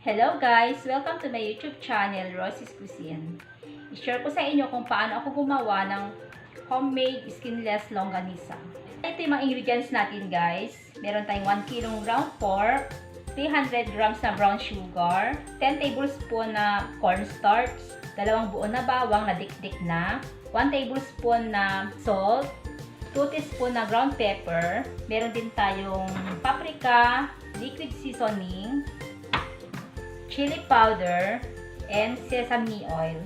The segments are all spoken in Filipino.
Hello guys! Welcome to my YouTube channel, Rosie's Cuisine. I-share ko sa inyo kung paano ako gumawa ng homemade skinless longganisa. Ito yung mga ingredients natin guys. Meron tayong 1 kg ground pork, 300 grams na brown sugar, 10 tablespoon na cornstarch, 2 buo na bawang na dikdik na, 1 tablespoon na salt, 2 teaspoon na ground pepper, meron din tayong paprika, liquid seasoning, chili powder, and sesame oil.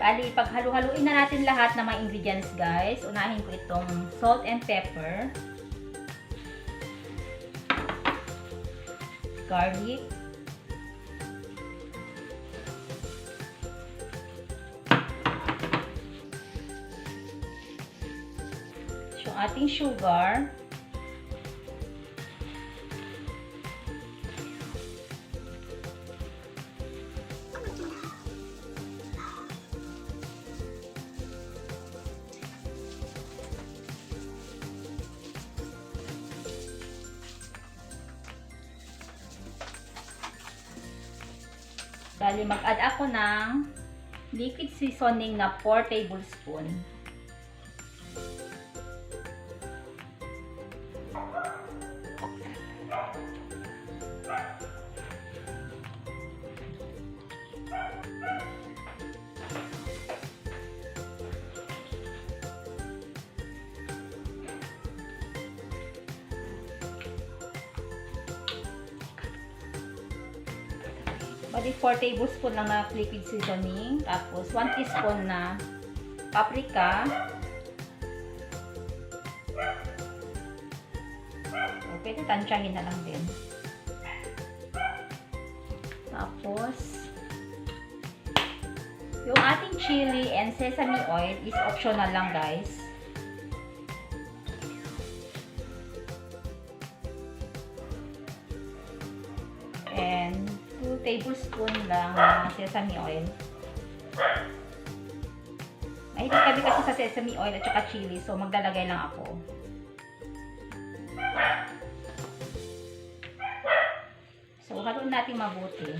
Bali, paghalo-haluin na natin lahat ng mga ingredients guys. Unahin ko itong salt and pepper, garlic, yung ating sugar, bali, mag-add ako ng liquid seasoning na 4 tablespoon. Bali, 4 tablespoon lang na liquid seasoning. Tapos, 1 teaspoon na paprika. So, pwede tansyahin na lang din. Tapos, yung ating chili and sesame oil is optional lang guys. And 2 tablespoon lang ng sesame oil. Mahilig kami kasi sa sesame oil at saka chili, so maglalagay lang ako. So, haluin natin mabuti.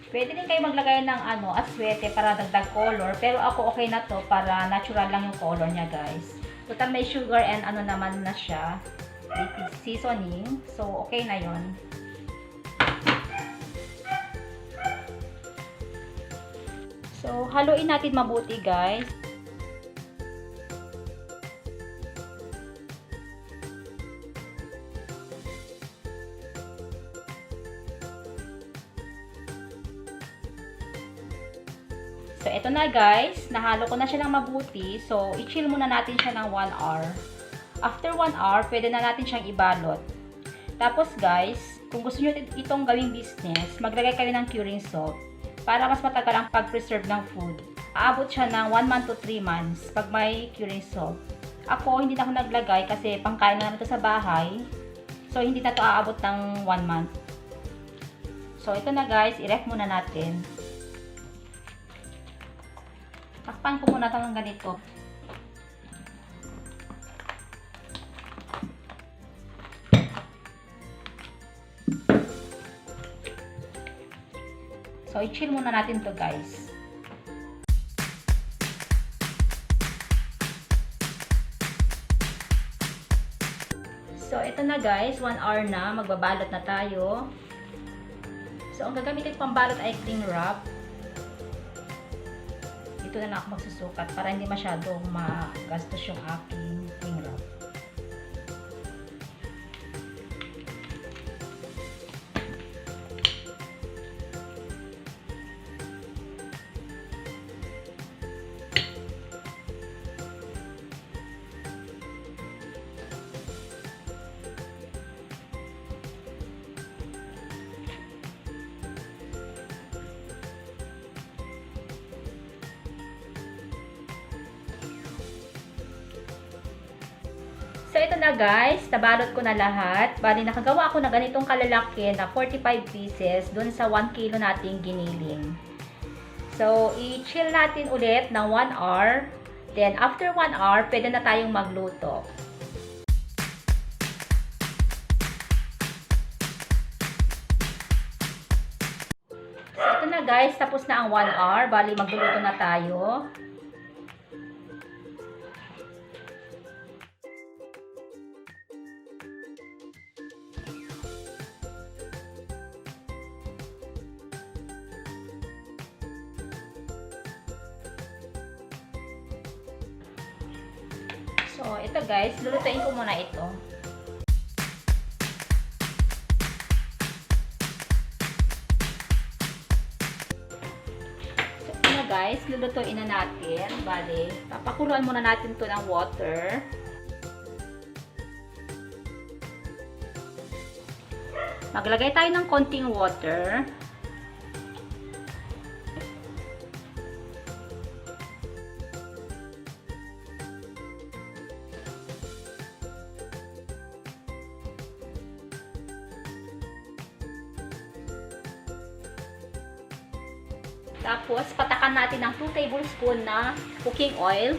Pwede din kayo maglagay ng aswete para dagdag color. Pero ako okay na to para natural lang yung color niya guys. Total may sugar and naman na siya. Liquid seasoning. So okay na yon. So haluin natin mabuti guys. So, ito na guys. Nahalo ko na siya ng mabuti. So, i-chill muna natin siya ng 1 hour. After 1 hour, pwede na natin siyang ibalot. Tapos guys, kung gusto nyo itong gawing business, maglagay kayo ng curing salt para mas matagal ang pag-preserve ng food. Aabot siya ng 1 month to 3 months pag may curing salt. Ako, hindi na ako naglagay kasi pangkain na naman ito sa bahay. So, hindi na ito aabot ng 1 month. So, ito na guys. I-ref muna natin. Takpan ko muna ito ng ganito. So, i-chill muna natin to guys. So, ito na guys. 1 hour na. Magbabalot na tayo. So, ang gagamitin ko pang balot ay cling wrap. Dito na lang ako magsusukat para hindi masyadong magastos yung aking cling wrap. So, ito na guys. Nabalot ko na lahat. Bali, nakagawa ako na ganitong kalalaki na 45 pieces dun sa 1 kilo nating giniling. So, i-chill natin ulit ng 1 hour. Then, after 1 hour, pwede na tayong magluto. So, ito na guys, tapos na ang 1 hour. Bali, magluluto na tayo. So, ito guys, lulutuin ko muna ito. So, ito na guys, lulutuin na natin. Bale, papakuluan muna natin to ng water. Maglagay tayo ng konting water. Tapos, patakan natin ng 2 tablespoon na cooking oil.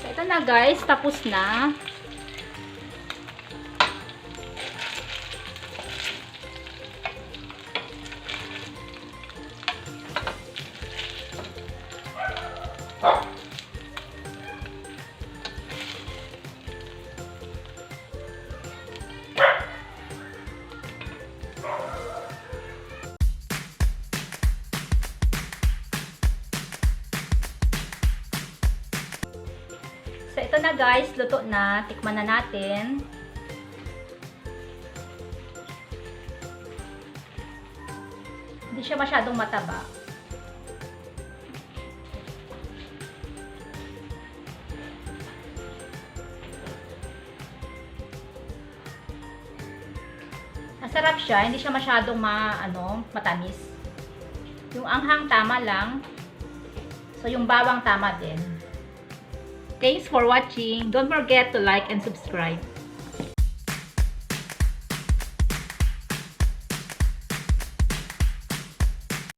So, ito na guys, tapos na. So, ito na guys, luto na. Tikman na natin. Hindi siya masyadong mataba. Masarap siya, hindi siya masyadong matamis. Yung anghang tama lang. So, yung bawang tama din. Thanks for watching. Don't forget to like and subscribe.